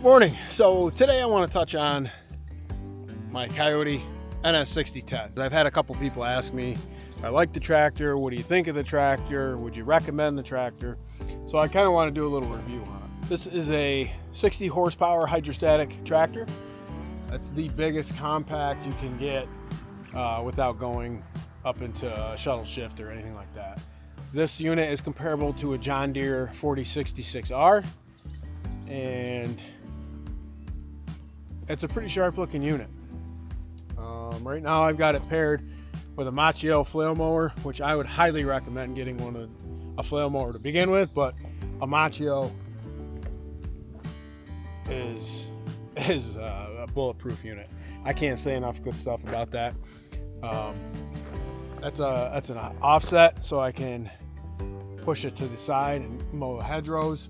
Good morning. So today I want to touch on my Kioti NS6010. I've had a couple people ask me if I like the tractor, what do you think of the tractor, would you recommend the tractor? So I kind of want to do a little review on it. This is a 60 horsepower hydrostatic tractor. That's the biggest compact you can get without going up into a shuttle shift or anything like that. This unit is comparable to a John Deere 4066R, and it's a pretty sharp looking unit. Right now I've got it paired with a Machio flail mower, which I would highly recommend getting a flail mower to begin with, but a Machio is a bulletproof unit. I can't say enough good stuff about that. That's an offset, so I can push it to the side and mow the hedgerows.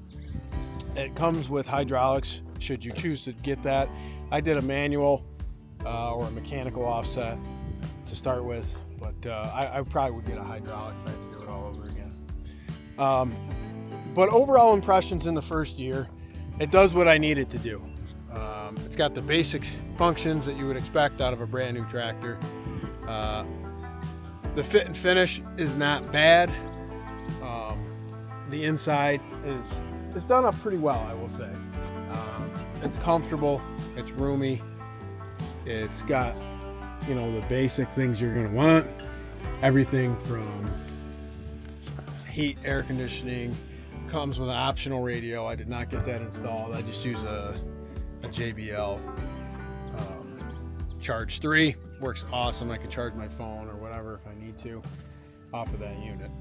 It comes with hydraulics should you choose to get that. I did a manual or a mechanical offset to start with, but I probably would get a hydraulic if I had to do it all over again. But overall impressions in the first year, it does what I need it to do. It's got the basic functions that you would expect out of a brand new tractor. The fit and finish is not bad. The inside is done up pretty well, I will say. It's comfortable, it's roomy, it's got, you know, the basic things you're going to want. Everything from heat, air conditioning, comes with an optional radio. I did not get that installed. I just use a JBL Charge 3. Works awesome. I can charge my phone or whatever if I need to off of that unit.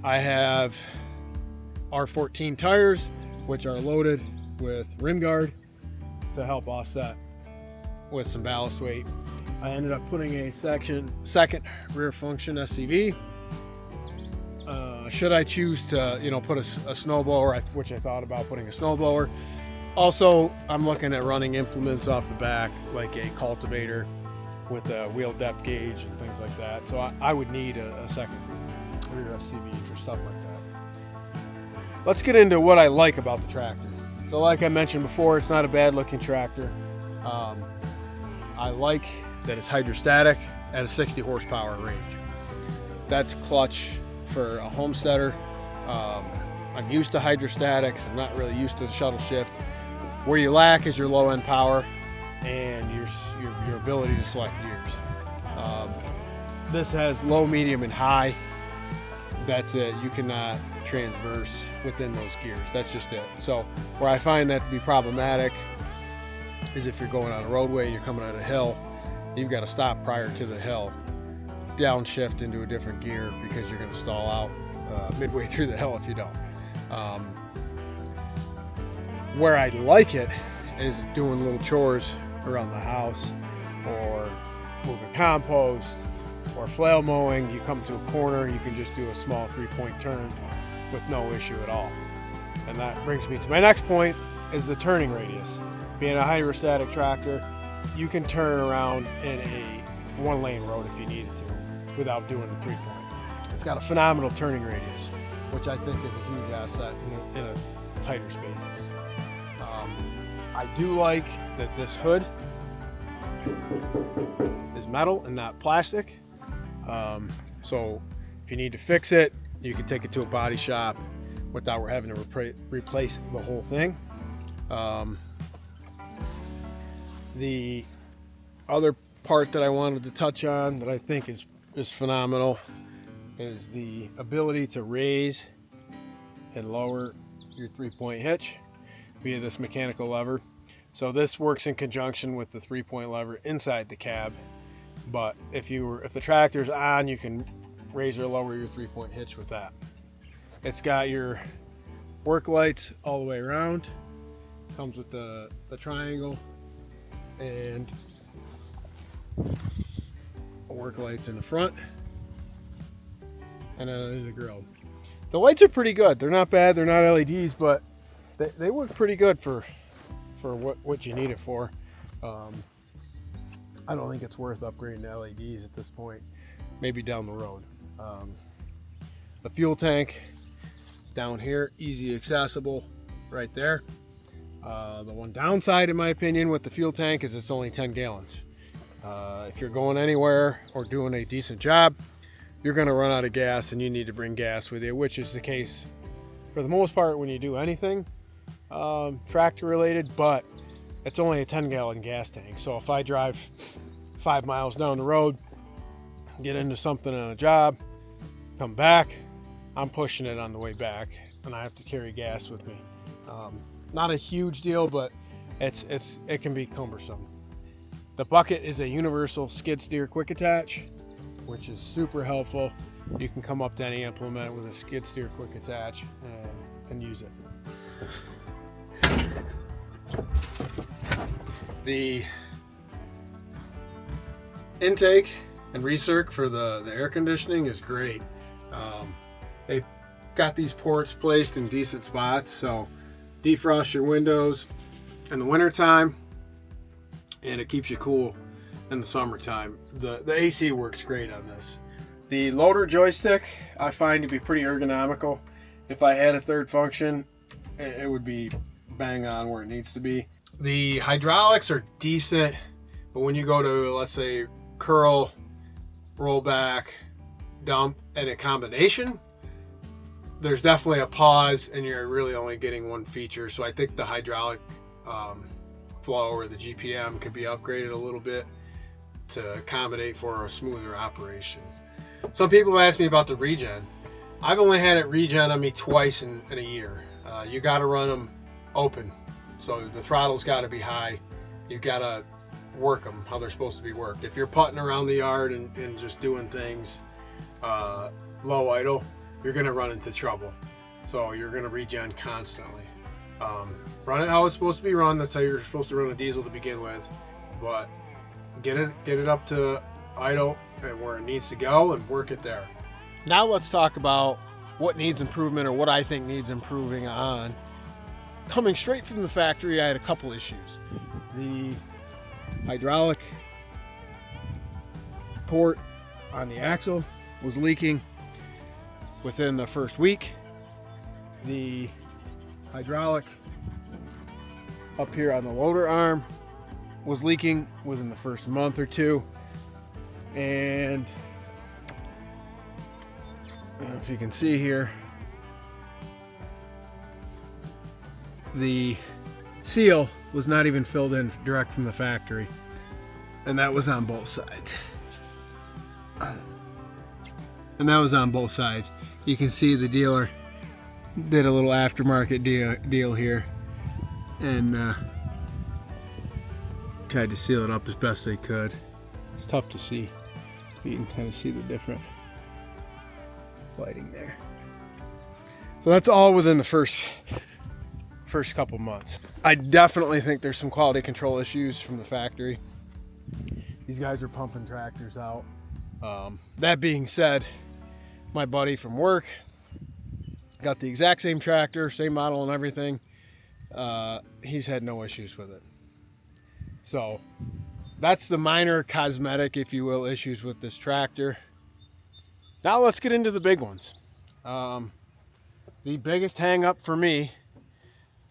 I have R14 tires, which are loaded with rim guard to help offset with some ballast weight. I ended up putting a second rear function SCV. Should I choose to, you know, put a snowblower, which I thought about putting a snowblower. Also, I'm looking at running implements off the back, like a cultivator with a wheel depth gauge and things like that. So I would need a second rear SCV for stuff like that. Let's get into what I like about the tractor. So like I mentioned before, it's not a bad looking tractor. I like that it's hydrostatic at a 60 horsepower range. That's clutch for a homesteader. I'm used to hydrostatics. I'm not really used to the shuttle shift. Where you lack is your low end power and your ability to select gears. This has low, medium, and high. That's it. You cannot transverse within those gears. That's just it. So where I find that to be problematic is if you're going on a roadway and you're coming on a hill, you've got to stop prior to the hill, downshift into a different gear because you're going to stall out midway through the hill if you don't. Where I like it is doing little chores around the house or moving compost or flail mowing. You come to a corner, you can just do a small 3-point turn with no issue at all. And that brings me to my next point, is the turning radius. Being a hydrostatic tractor, you can turn around in a 1-lane road if you needed to without doing a 3-point. It's got a phenomenal turning radius, which I think is a huge asset in a tighter spaces. I do like that this hood is metal and not plastic. So if you need to fix it, you can take it to a body shop without having to replace the whole thing. The other part that I wanted to touch on that I think is phenomenal is the ability to raise and lower your 3-point hitch via this mechanical lever. So this works in conjunction with the 3-point lever inside the cab, but if the tractor's on, you can raise or lower your 3-point hitch with that. It's got your work lights all the way around, comes with the triangle and work lights in the front, and then the grill. The lights are pretty good. They're not bad. They're not LEDs, but they work pretty good for what you need it for. I don't think it's worth upgrading to LEDs at this point. Maybe down the road. The fuel tank down here, easy accessible. right there. The one downside, in my opinion, with the fuel tank is it's only 10 gallons. If you're going anywhere or doing a decent job, you're going to run out of gas and you need to bring gas with you, which is the case for the most part when you do anything tractor related, but it's only a 10-gallon gas tank. So if I drive 5 miles down the road, get into something on a job, come back, I'm pushing it on the way back and I have to carry gas with me. Not a huge deal, but it can be cumbersome. The bucket is a universal skid steer quick attach, which is super helpful. You can come up to any implement with a skid steer quick attach and use it. The intake and recirc for the air conditioning is great. They've got these ports placed in decent spots, so defrost your windows in the winter time and it keeps you cool in the summertime. The AC works great on this. The loader joystick I find to be pretty ergonomical. If I had a third function, it would be bang on where it needs to be. The hydraulics are decent, but when you go to, let's say, curl, roll back, dump, and a combination, there's definitely a pause and you're really only getting one feature. So I think the hydraulic flow or the GPM could be upgraded a little bit to accommodate for a smoother operation. Some people ask me about the regen. I've only had it regen on me twice in a year. You got to run them open, so the throttle's got to be high. You've got to work them how they're supposed to be worked. If you're putting around the yard and just doing things low idle, you're going to run into trouble. So you're going to regen constantly. Run it how it's supposed to be run. That's how you're supposed to run a diesel to begin with. But get it up to idle and where it needs to go and work it there. Now let's talk about what needs improvement or what I think needs improving on. Coming straight from the factory, I had a couple issues. The hydraulic port on the axle was leaking within the first week. The hydraulic up here on the loader arm was leaking within the first month or two. And I don't know if you can see here, the seal was not even filled in direct from the factory, and that was on both sides. You can see the dealer did a little aftermarket deal here and tried to seal it up as best they could. It's tough to see. You can kind of see the different lighting there. So that's all within the first couple months. I definitely think there's some quality control issues from the factory. These guys are pumping tractors out. That being said, my buddy from work got the exact same tractor, same model and everything. He's had no issues with it. So that's the minor cosmetic, if you will, issues with this tractor. Now let's get into the big ones. The biggest hang up for me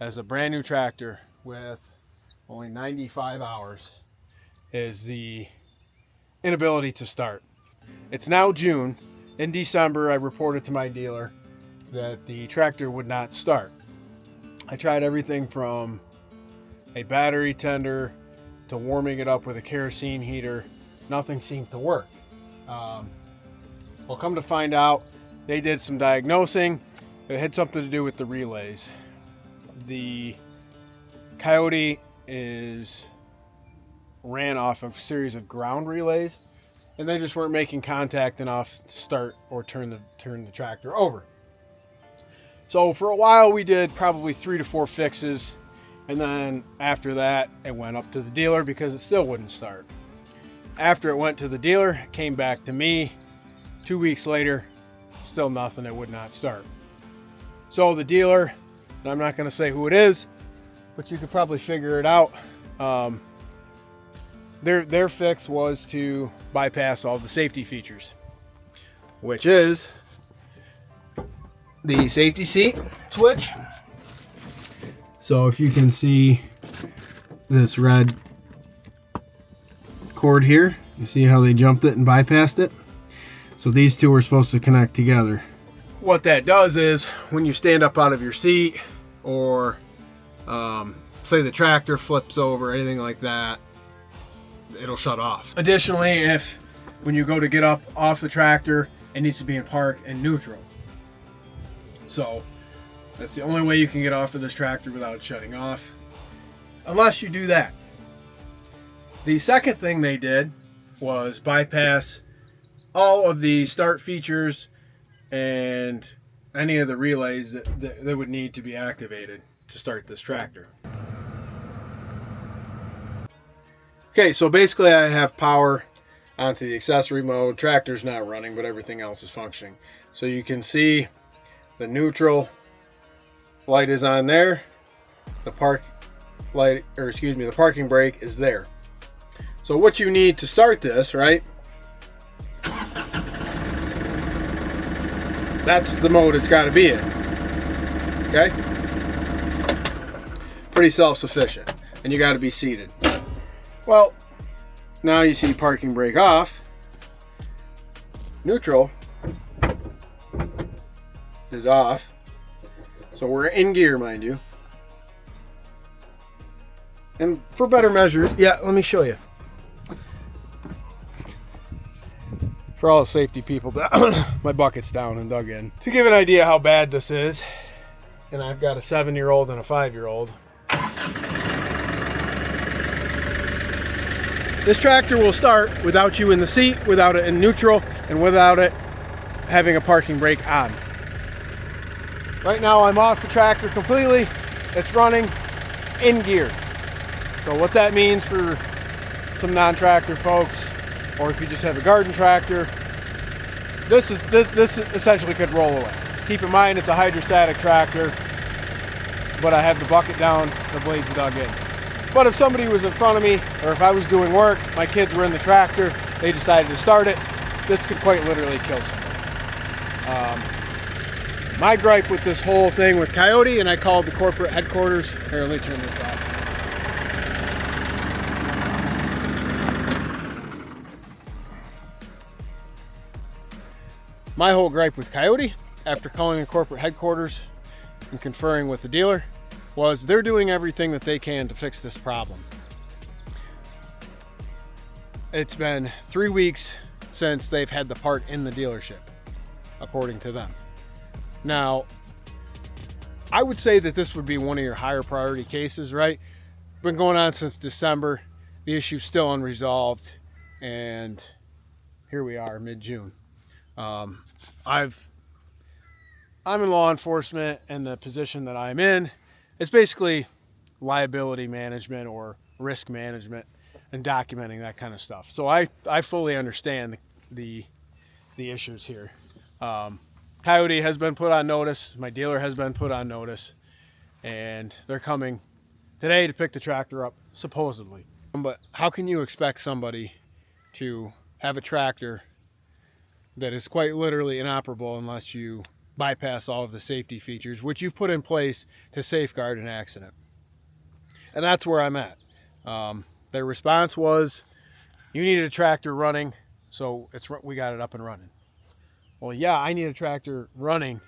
as a brand new tractor with only 95 hours is the inability to start. It's now June. In December, I reported to my dealer that the tractor would not start. I tried everything from a battery tender to warming it up with a kerosene heater. Nothing seemed to work. Well, come to find out, they did some diagnosing. It had something to do with the relays. The Kioti ran off a series of ground relays, and they just weren't making contact enough to start or turn the tractor over. So for a while we did probably 3 to 4 fixes, and then after that it went up to the dealer because it still wouldn't start. After it went to the dealer, it came back to me 2 weeks later, still nothing, it would not start. So the dealer, and I'm not going to say who it is, but you could probably figure it out. Their fix was to bypass all the safety features, which is the safety seat switch, So if you can see this red cord here, you see how they jumped it and bypassed it? So these two are supposed to connect together. What that does is when you stand up out of your seat, or say the tractor flips over, anything like that, it'll shut off. Additionally, if when you go to get up off the tractor, it needs to be in park and neutral. So that's the only way you can get off of this tractor without it shutting off, unless you do that. The second thing they did was bypass all of the start features and any of the relays that would need to be activated to start this tractor. Okay, so basically I have power onto the accessory mode. Tractor's not running, but everything else is functioning. So you can see the neutral light is on there. The park light, or excuse me, the parking brake is there. So what you need to start this, right? That's the mode it's got to be in. Okay? Pretty self-sufficient. And you got to be seated. Well, now you see parking brake off. Neutral is off. So we're in gear, mind you. And for better measures, yeah, let me show you. For all the safety people, my bucket's down and dug in. To give an idea how bad this is, and I've got a 7-year-old and a 5-year-old. This tractor will start without you in the seat, without it in neutral, and without it having a parking brake on. Right now I'm off the tractor completely. It's running in gear. So what that means for some non-tractor folks, or if you just have a garden tractor, this essentially could roll away. Keep in mind it's a hydrostatic tractor, but I have the bucket down, the blades dug in. But if somebody was in front of me, or if I was doing work, my kids were in the tractor, they decided to start it, this could quite literally kill somebody. My gripe with this whole thing with Kioti, and I called the corporate headquarters. Here, let me turn this off. My whole gripe with Kioti, after calling the corporate headquarters and conferring with the dealer, was they're doing everything that they can to fix this problem. It's been 3 weeks since they've had the part in the dealership, according to them. Now, I would say that this would be one of your higher priority cases, right? Been going on since December. The issue's still unresolved, and here we are, mid-June. I'm in law enforcement, and the position that I'm in is basically liability management or risk management and documenting that kind of stuff. So I fully understand the issues here. Kioti has been put on notice. My dealer has been put on notice, and they're coming today to pick the tractor up, supposedly. But how can you expect somebody to have a tractor that is quite literally inoperable unless you bypass all of the safety features which you've put in place to safeguard an accident? And that's where I'm at. Their response was, you needed a tractor running, so we got it up and running. Well, yeah, I need a tractor running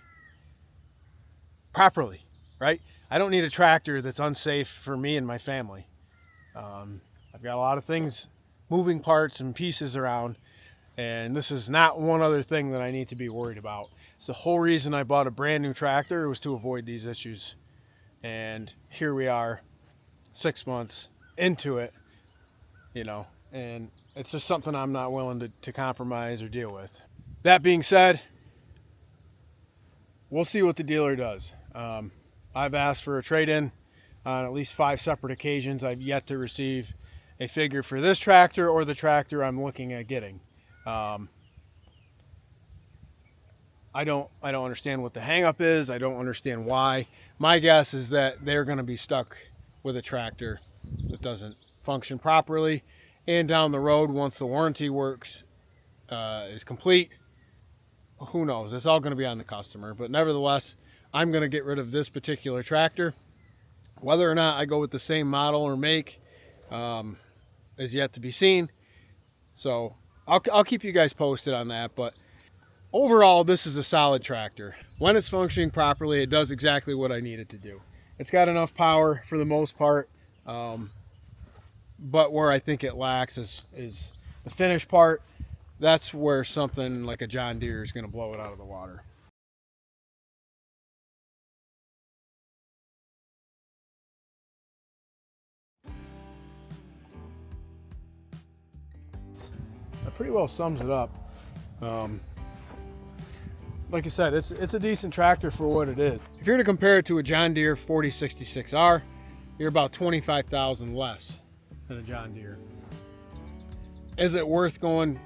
properly, right? I don't need a tractor that's unsafe for me and my family. I've got a lot of things, moving parts and pieces around, and this is not one other thing that I need to be worried about. It's the whole reason I bought a brand new tractor, was to avoid these issues. And here we are, 6 months into it, and it's just something I'm not willing to compromise or deal with. That being said, we'll see what the dealer does. I've asked for a trade-in on at least 5 separate occasions. I've yet to receive a figure for this tractor or the tractor I'm looking at getting. I don't understand what the hang-up is. I don't understand why. My guess is that they're going to be stuck with a tractor that doesn't function properly, and down the road, once the warranty works is complete, who knows? It's all going to be on the customer. But nevertheless, I'm going to get rid of this particular tractor Whether or not I go with the same model or make is yet to be seen. So I'll keep you guys posted on that. But overall, this is a solid tractor. When it's functioning properly, it does exactly what I need it to do. It's got enough power for the most part, but where I think it lacks is the finish part. That's where something like a John Deere is going to blow it out of the water. That pretty well sums it up. Like I said, it's a decent tractor for what it is. If you're to compare it to a John Deere 4066R, you're about 25,000 less than a John Deere. Is it worth going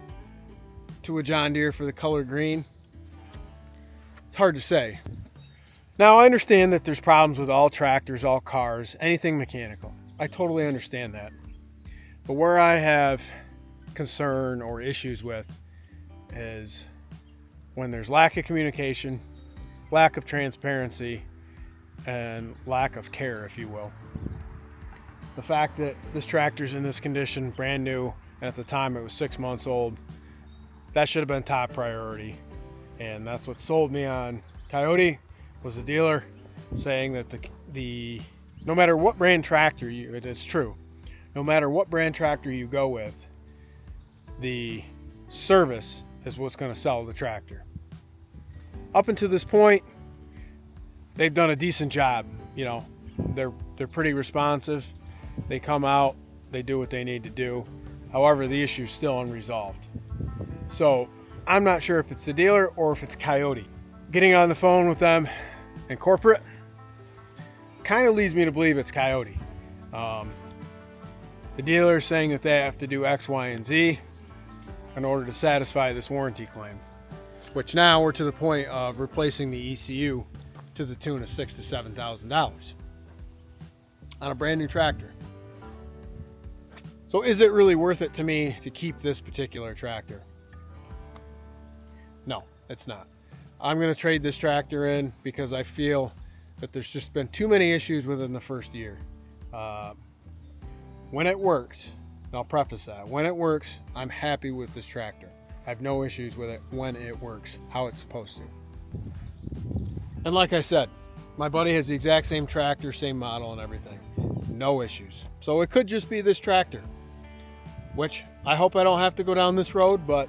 to a John Deere for the color green? It's hard to say. Now, I understand that there's problems with all tractors, all cars, anything mechanical. I totally understand that. But where I have concern or issues with is when there's lack of communication, lack of transparency, and lack of care, if you will. The fact that this tractor's in this condition, brand new, and at the time it was 6 months old, that should have been top priority. And that's what sold me on Kioti, was the dealer saying that the no matter what brand tractor it is true, no matter what brand tractor you go with, the service is what's going to sell the tractor. Up until this point, they've done a decent job. You know, they're pretty responsive. They come out, they do what they need to do. However, the issue is still unresolved. So I'm not sure if it's the dealer or if it's Kioti. Getting on the phone with them in corporate kind of leads me to believe it's Kioti. The dealer is saying that they have to do X, Y, and Z in order to satisfy this warranty claim, which now we're to the point of replacing the ECU to the tune of $6,000 to $7,000 on a brand new tractor. So is it really worth it to me to keep this particular tractor? No, it's not. I'm going to trade this tractor in because I feel that there's just been too many issues within the first year. When it works, and I'll preface that, when it works, I'm happy with this tractor. I have no issues with it when it works how it's supposed to. And like I said, my buddy has the exact same tractor, same model and everything. No issues. So it could just be this tractor, which I hope I don't have to go down this road, but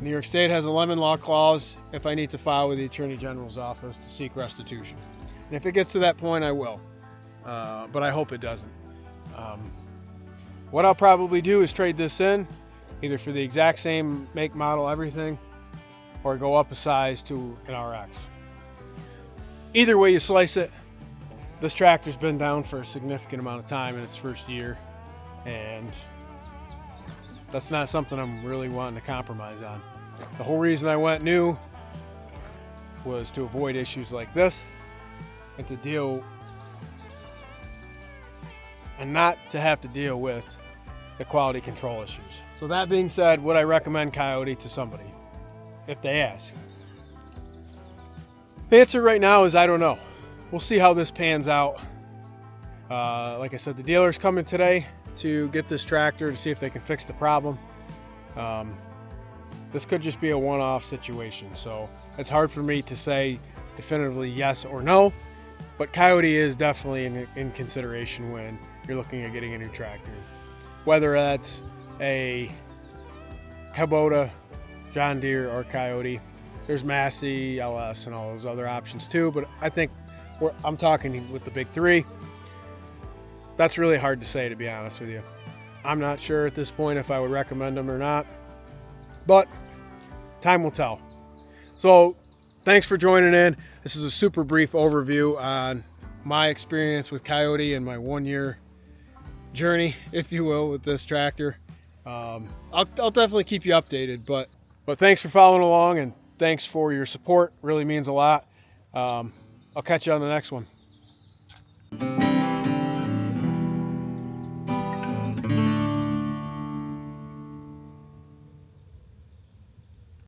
New York State has a lemon law clause if I need to file with the Attorney General's office to seek restitution. And if it gets to that point, I will. But I hope it doesn't. What I'll probably do is trade this in, either for the exact same make, model, everything, or go up a size to an RX. Either way you slice it, this tractor's been down for a significant amount of time in its first year, and that's not something I'm really wanting to compromise on. The whole reason I went new was to avoid issues like this and to deal and not to have to deal with the quality control issues. So that being said, would I recommend Kioti to somebody if they ask? The answer right now is I don't know. We'll see how this pans out. Like I said, the dealer's coming today to get this tractor to see if they can fix the problem. This could just be a one-off situation, so it's hard for me to say definitively yes or no, but Kioti is definitely in consideration when you're looking at getting a new tractor. Whether that's a Kubota, John Deere, or Kioti. There's Massey, LS, and all those other options too, but I think I'm talking with the big three. That's really hard to say, to be honest with you. I'm not sure at this point if I would recommend them or not, but time will tell. So thanks for joining in. This is a super brief overview on my experience with Kioti and my 1 year journey, if you will, with this tractor. I'll definitely keep you updated, but thanks for following along and thanks for your support. Really means a lot. I'll catch you on the next one.